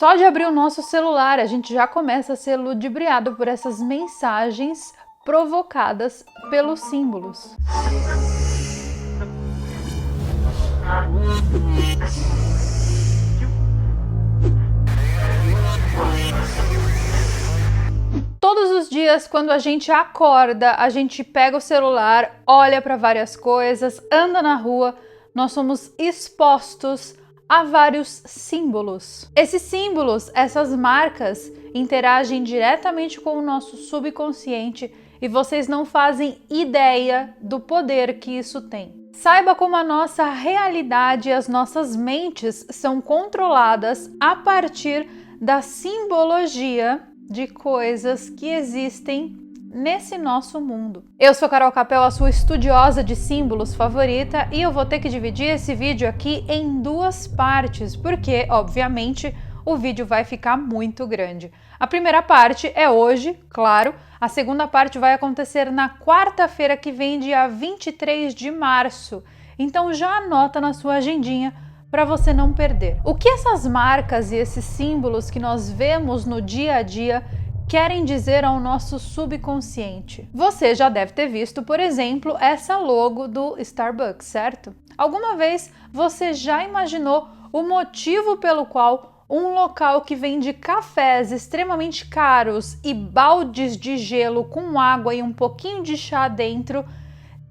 Só de abrir o nosso celular, a gente já começa a ser ludibriado por essas mensagens provocadas pelos símbolos. Todos os dias, quando a gente acorda, a gente pega o celular, olha para várias coisas, anda na rua, nós somos expostos a vários símbolos. Esses símbolos, essas marcas, interagem diretamente com o nosso subconsciente e vocês não fazem ideia do poder que isso tem. Saiba como a nossa realidade e as nossas mentes são controladas a partir da simbologia de coisas que existem nesse nosso mundo. Eu sou Carol Capel, a sua estudiosa de símbolos favorita, e eu vou ter que dividir esse vídeo aqui em duas partes, porque, obviamente, o vídeo vai ficar muito grande. A primeira parte é hoje, claro, a segunda parte vai acontecer na quarta-feira que vem, dia 23 de março. Então já anota na sua agendinha para você não perder. O que essas marcas e esses símbolos que nós vemos no dia a dia querem dizer ao nosso subconsciente? Você já deve ter visto, por exemplo, essa logo do Starbucks, certo? Alguma vez você já imaginou o motivo pelo qual um local que vende cafés extremamente caros e baldes de gelo com água e um pouquinho de chá dentro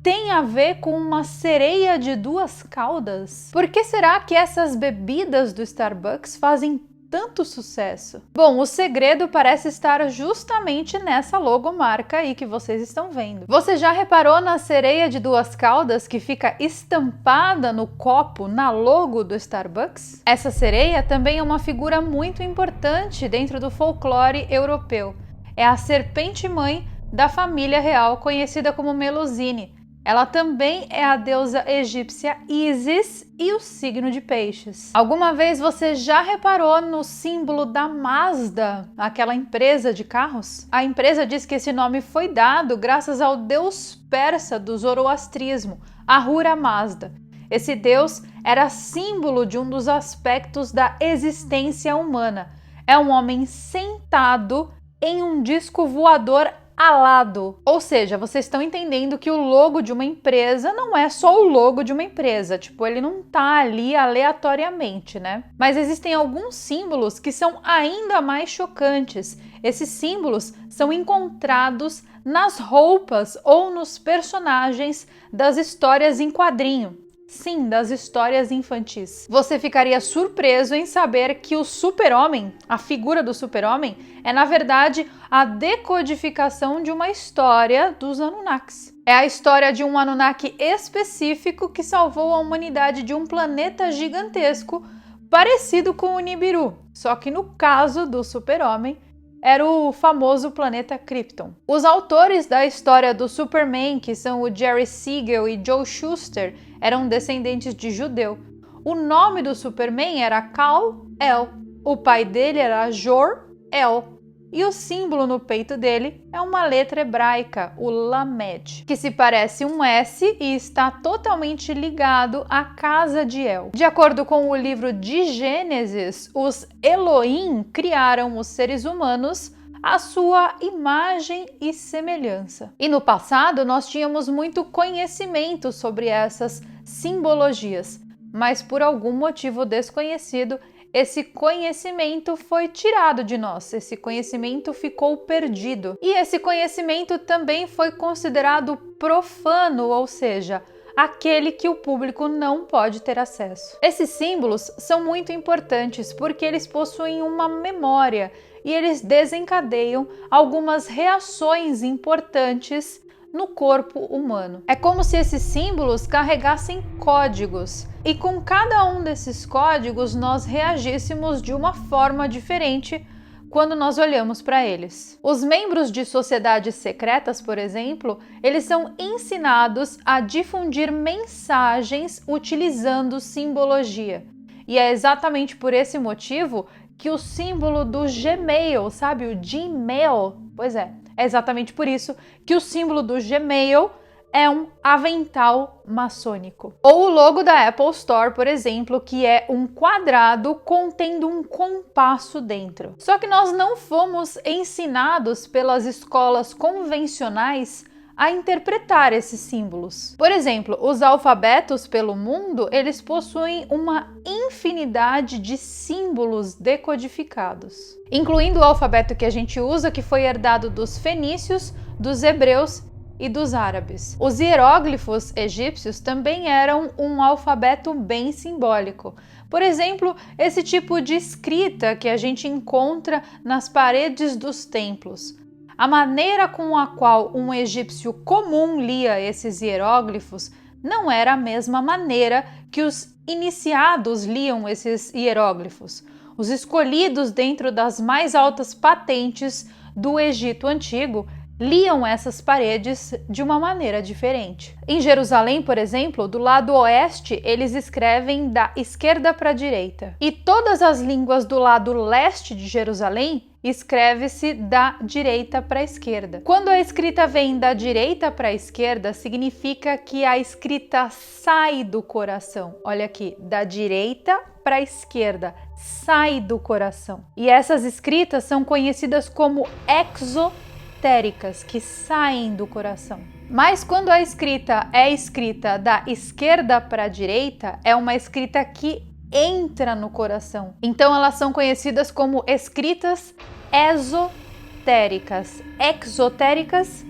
tem a ver com uma sereia de duas caudas? Por que será que essas bebidas do Starbucks fazem tanto sucesso? Bom, o segredo parece estar justamente nessa logomarca aí que vocês estão vendo. Você já reparou na sereia de duas caudas que fica estampada no copo, na logo do Starbucks? Essa sereia também é uma figura muito importante dentro do folclore europeu. É a serpente-mãe da família real, conhecida como Melusine. Ela também é a deusa egípcia Ísis e o signo de peixes. Alguma vez você já reparou no símbolo da Mazda, aquela empresa de carros? A empresa diz que esse nome foi dado graças ao deus persa do zoroastrismo, Ahura Mazda. Esse deus era símbolo de um dos aspectos da existência humana. É um homem sentado em um disco voador alado. Ou seja, vocês estão entendendo que o logo de uma empresa não é só o logo de uma empresa, tipo, ele não tá ali aleatoriamente, né? Mas existem alguns símbolos que são ainda mais chocantes. Esses símbolos são encontrados nas roupas ou nos personagens das histórias em quadrinho. Sim, das histórias infantis. Você ficaria surpreso em saber que o super-homem, a figura do super-homem, é na verdade a decodificação de uma história dos Anunnakis. É a história de um Anunnaki específico que salvou a humanidade de um planeta gigantesco parecido com o Nibiru, só que no caso do super-homem, era o famoso planeta Krypton. Os autores da história do Superman, que são o Jerry Siegel e Joe Shuster, eram descendentes de judeu. O nome do Superman era Kal-El. O pai dele era Jor-El. E o símbolo no peito dele é uma letra hebraica, o Lamed, que se parece um S e está totalmente ligado à casa de El. De acordo com o livro de Gênesis, os Elohim criaram os seres humanos à sua imagem e semelhança. E no passado nós tínhamos muito conhecimento sobre essas simbologias, mas por algum motivo desconhecido, esse conhecimento foi tirado de nós, esse conhecimento ficou perdido. E esse conhecimento também foi considerado profano, ou seja, aquele que o público não pode ter acesso. Esses símbolos são muito importantes porque eles possuem uma memória e eles desencadeiam algumas reações importantes no corpo humano. É como se esses símbolos carregassem códigos e com cada um desses códigos nós reagíssemos de uma forma diferente quando nós olhamos para eles. Os membros de sociedades secretas, por exemplo, eles são ensinados a difundir mensagens utilizando simbologia. E é exatamente por esse motivo que o símbolo do Gmail, sabe, o Gmail, pois é exatamente por isso que o símbolo do Gmail é um avental maçônico. Ou o logo da Apple Store, por exemplo, que é um quadrado contendo um compasso dentro. Só que nós não fomos ensinados pelas escolas convencionais a interpretar esses símbolos. Por exemplo, os alfabetos pelo mundo, eles possuem uma infinidade de símbolos decodificados, incluindo o alfabeto que a gente usa, que foi herdado dos fenícios, dos hebreus e dos árabes. Os hieróglifos egípcios também eram um alfabeto bem simbólico. Por exemplo, esse tipo de escrita que a gente encontra nas paredes dos templos. A maneira com a qual um egípcio comum lia esses hieróglifos não era a mesma maneira que os iniciados liam esses hieróglifos. Os escolhidos dentro das mais altas patentes do Egito Antigo liam essas paredes de uma maneira diferente. Em Jerusalém, por exemplo, do lado oeste, eles escrevem da esquerda para a direita. E todas as línguas do lado leste de Jerusalém escreve-se da direita para a esquerda. Quando a escrita vem da direita para a esquerda, significa que a escrita sai do coração. Olha aqui, da direita para a esquerda, sai do coração. E essas escritas são conhecidas como exotéricas, que saem do coração. Mas quando a escrita é escrita da esquerda para a direita, é uma escrita que entra no coração. Então elas são conhecidas como escritas esotéricas, exotéricas,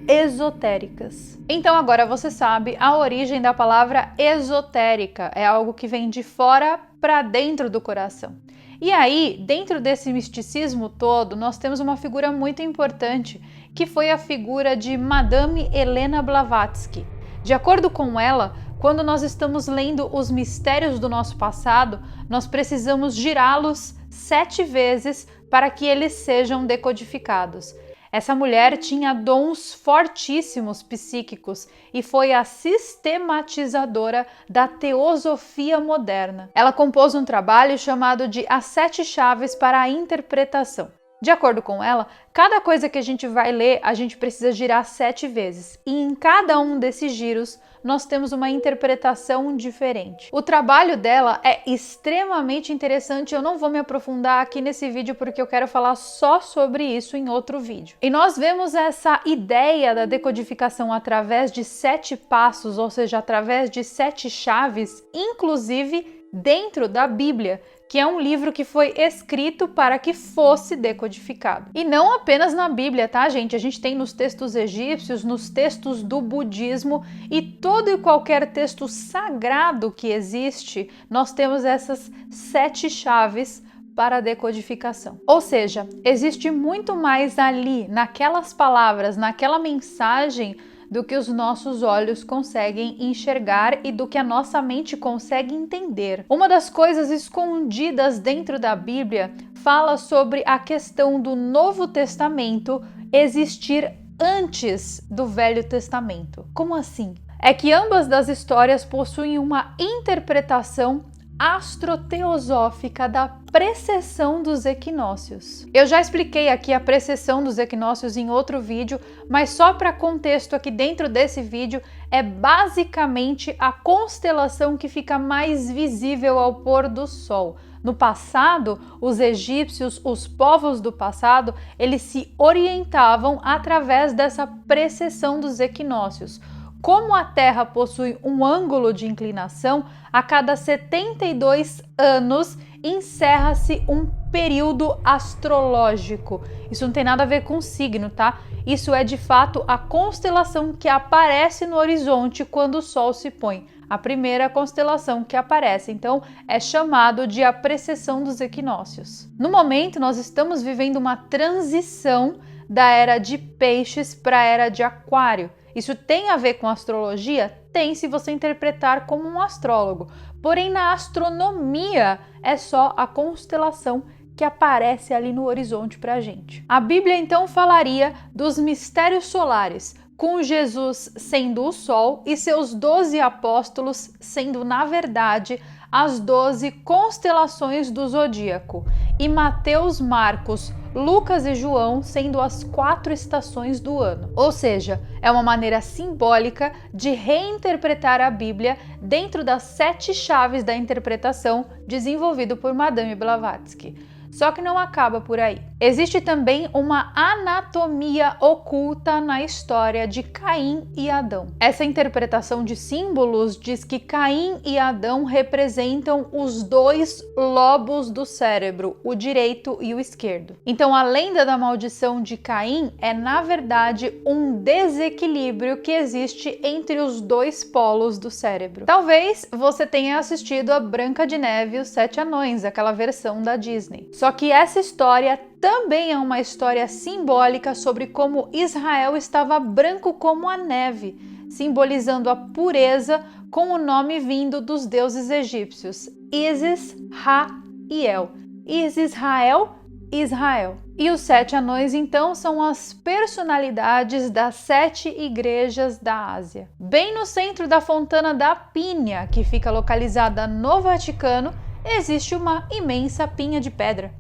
esotéricas. Então agora você sabe a origem da palavra esotérica, é algo que vem de fora para dentro do coração. E aí, dentro desse misticismo todo, nós temos uma figura muito importante, que foi a figura de Madame Helena Blavatsky. De acordo com ela, quando nós estamos lendo os mistérios do nosso passado, nós precisamos girá-los 7 vezes para que eles sejam decodificados. Essa mulher tinha dons fortíssimos psíquicos e foi a sistematizadora da teosofia moderna. Ela compôs um trabalho chamado de As 7 Chaves para a Interpretação. De acordo com ela, cada coisa que a gente vai ler, a gente precisa girar 7 vezes. E em cada um desses giros, nós temos uma interpretação diferente. O trabalho dela é extremamente interessante, eu não vou me aprofundar aqui nesse vídeo porque eu quero falar só sobre isso em outro vídeo. E nós vemos essa ideia da decodificação através de 7 passos, ou seja, através de 7 chaves, inclusive dentro da Bíblia, que é um livro que foi escrito para que fosse decodificado. E não apenas na Bíblia, tá, gente? A gente tem nos textos egípcios, nos textos do budismo e todo e qualquer texto sagrado que existe, nós temos essas 7 chaves para a decodificação. Ou seja, existe muito mais ali, naquelas palavras, naquela mensagem, do que os nossos olhos conseguem enxergar e do que a nossa mente consegue entender. Uma das coisas escondidas dentro da Bíblia fala sobre a questão do Novo Testamento existir antes do Velho Testamento. Como assim? É que ambas das histórias possuem uma interpretação astroteosófica da precessão dos equinócios. Eu já expliquei aqui a precessão dos equinócios em outro vídeo, mas só para contexto aqui dentro desse vídeo, é basicamente a constelação que fica mais visível ao pôr do sol. No passado, os egípcios, os povos do passado, eles se orientavam através dessa precessão dos equinócios. Como a Terra possui um ângulo de inclinação, a cada 72 anos encerra-se um período astrológico. Isso não tem nada a ver com signo, tá? Isso é de fato a constelação que aparece no horizonte quando o Sol se põe. A primeira constelação que aparece, então, é chamado de a precessão dos equinócios. No momento, nós estamos vivendo uma transição da era de Peixes para a era de Aquário. Isso tem a ver com astrologia? Tem, se você interpretar como um astrólogo. Porém, na astronomia, é só a constelação que aparece ali no horizonte para a gente. A Bíblia, então, falaria dos mistérios solares, com Jesus sendo o Sol e seus 12 apóstolos sendo, na verdade, as 12 constelações do zodíaco, e Mateus, Marcos, Lucas e João sendo as 4 estações do ano. Ou seja, é uma maneira simbólica de reinterpretar a Bíblia dentro das 7 chaves da interpretação desenvolvido por Madame Blavatsky. Só que não acaba por aí. Existe também uma anatomia oculta na história de Caim e Adão. Essa interpretação de símbolos diz que Caim e Adão representam os 2 lobos do cérebro, o direito e o esquerdo. Então, a lenda da maldição de Caim é, na verdade, um desequilíbrio que existe entre os 2 polos do cérebro. Talvez você tenha assistido a Branca de Neve e os 7 Anões, aquela versão da Disney. Só que essa história também é uma história simbólica sobre como Israel estava branco como a neve, simbolizando a pureza com o nome vindo dos deuses egípcios, Isis, Ra e El. Isis, Rael, Israel. E os 7 anões, então, são as personalidades das 7 igrejas da Ásia. Bem no centro da Fontana da Pínia, que fica localizada no Vaticano, existe uma imensa pinha de pedra.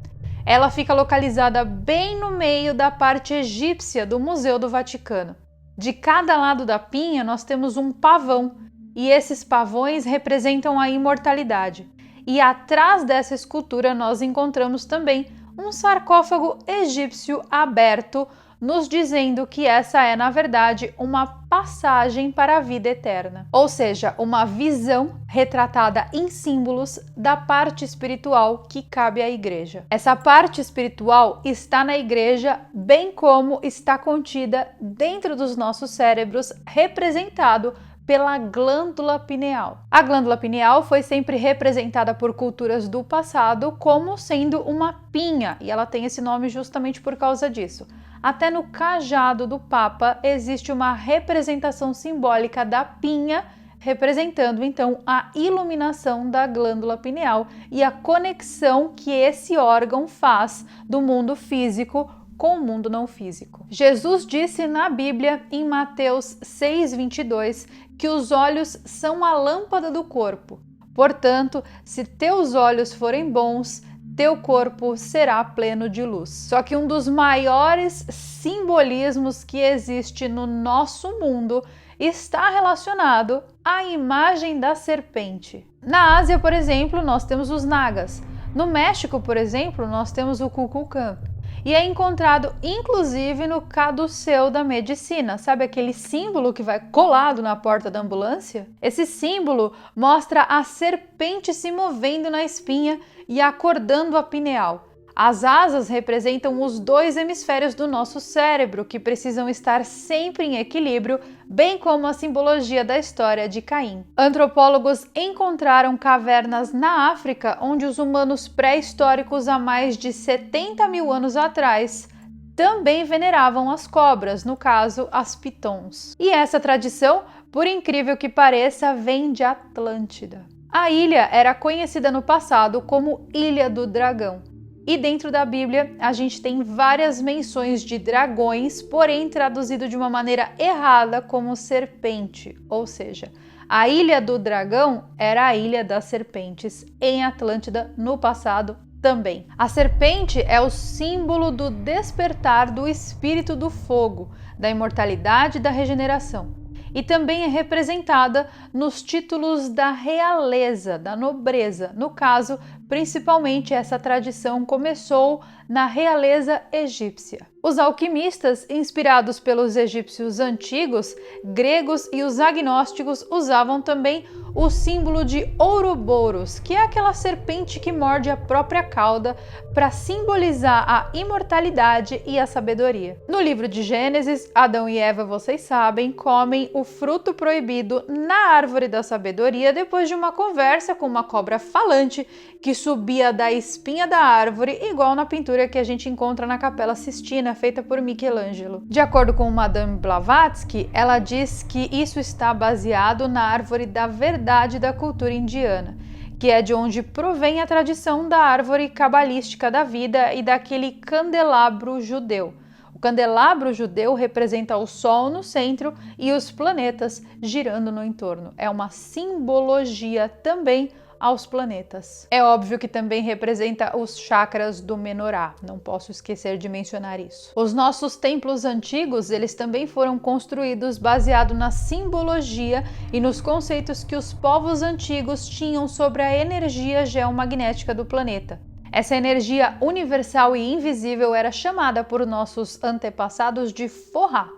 Ela fica localizada bem no meio da parte egípcia do Museu do Vaticano. De cada lado da pinha nós temos um pavão, e esses pavões representam a imortalidade. E atrás dessa escultura nós encontramos também um sarcófago egípcio aberto, nos dizendo que essa é, na verdade, uma passagem para a vida eterna. Ou seja, uma visão retratada em símbolos da parte espiritual que cabe à igreja. Essa parte espiritual está na igreja, bem como está contida dentro dos nossos cérebros, representado pela glândula pineal. A glândula pineal foi sempre representada por culturas do passado como sendo uma pinha, e ela tem esse nome justamente por causa disso. Até no cajado do Papa existe uma representação simbólica da pinha, representando então a iluminação da glândula pineal e a conexão que esse órgão faz do mundo físico com o mundo não físico. Jesus disse na Bíblia, em Mateus 6:22, que os olhos são a lâmpada do corpo. Portanto, se teus olhos forem bons, teu corpo será pleno de luz. Só que um dos maiores simbolismos que existe no nosso mundo está relacionado à imagem da serpente. Na Ásia, por exemplo, nós temos os Nagas. No México, por exemplo, nós temos o Kukulcán. E é encontrado inclusive no caduceu da medicina, sabe aquele símbolo que vai colado na porta da ambulância? Esse símbolo mostra a serpente se movendo na espinha e acordando a pineal. As asas representam os 2 hemisférios do nosso cérebro, que precisam estar sempre em equilíbrio, bem como a simbologia da história de Caim. Antropólogos encontraram cavernas na África, onde os humanos pré-históricos há mais de 70 mil anos atrás também veneravam as cobras, no caso, as pitons. E essa tradição, por incrível que pareça, vem de Atlântida. A ilha era conhecida no passado como Ilha do Dragão. E dentro da Bíblia, a gente tem várias menções de dragões, porém traduzido de uma maneira errada como serpente, ou seja, a Ilha do Dragão era a Ilha das Serpentes, em Atlântida, no passado também. A serpente é o símbolo do despertar do espírito do fogo, da imortalidade e da regeneração. E também é representada nos títulos da realeza, da nobreza. No caso, principalmente essa tradição começou na realeza egípcia. Os alquimistas, inspirados pelos egípcios antigos, gregos e os agnósticos, usavam também o símbolo de Ouroboros, que é aquela serpente que morde a própria cauda, para simbolizar a imortalidade e a sabedoria. No livro de Gênesis, Adão e Eva, vocês sabem, comem o fruto proibido na árvore da sabedoria depois de uma conversa com uma cobra falante que subia da espinha da árvore, igual na pintura que a gente encontra na Capela Sistina, feita por Michelangelo. De acordo com Madame Blavatsky, ela diz que isso está baseado na árvore da verdade da cultura indiana, que é de onde provém a tradição da árvore cabalística da vida e daquele candelabro judeu. O candelabro judeu representa o Sol no centro e os planetas girando no entorno. É uma simbologia também aos planetas. É óbvio que também representa os chakras do Menorá, não posso esquecer de mencionar isso. Os nossos templos antigos, eles também foram construídos baseado na simbologia e nos conceitos que os povos antigos tinham sobre a energia geomagnética do planeta. Essa energia universal e invisível era chamada por nossos antepassados de Forra.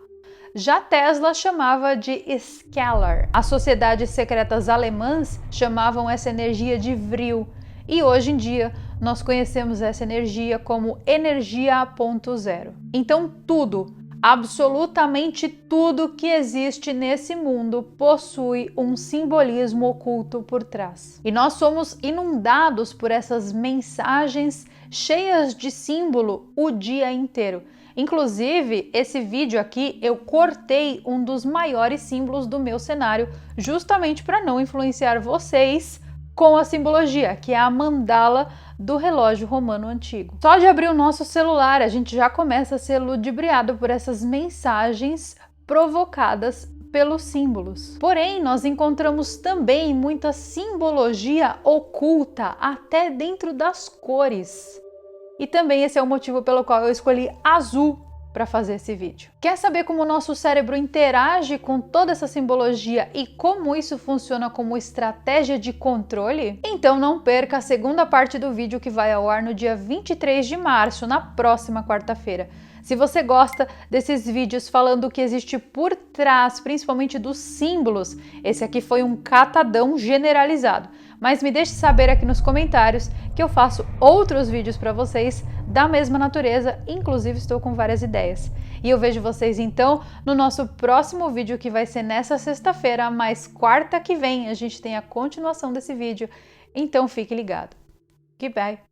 Já Tesla chamava de Scalar. As sociedades secretas alemãs chamavam essa energia de Vril. E hoje em dia nós conhecemos essa energia como energia 0.0. Então tudo, absolutamente tudo que existe nesse mundo possui um simbolismo oculto por trás. E nós somos inundados por essas mensagens cheias de símbolo o dia inteiro. Inclusive, esse vídeo aqui eu cortei um dos maiores símbolos do meu cenário, justamente para não influenciar vocês com a simbologia, que é a mandala do relógio romano antigo. Só de abrir o nosso celular, a gente já começa a ser ludibriado por essas mensagens provocadas pelos símbolos. Porém, nós encontramos também muita simbologia oculta até dentro das cores. E também esse é o motivo pelo qual eu escolhi azul para fazer esse vídeo. Quer saber como o nosso cérebro interage com toda essa simbologia e como isso funciona como estratégia de controle? Então não perca a segunda parte do vídeo que vai ao ar no dia 23 de março, na próxima quarta-feira. Se você gosta desses vídeos falando o que existe por trás, principalmente dos símbolos, esse aqui foi um catadão generalizado. Mas me deixe saber aqui nos comentários que eu faço outros vídeos para vocês da mesma natureza, inclusive estou com várias ideias. E eu vejo vocês então no nosso próximo vídeo, que vai ser nessa sexta-feira, mas quarta que vem a gente tem a continuação desse vídeo, então fique ligado. Goodbye!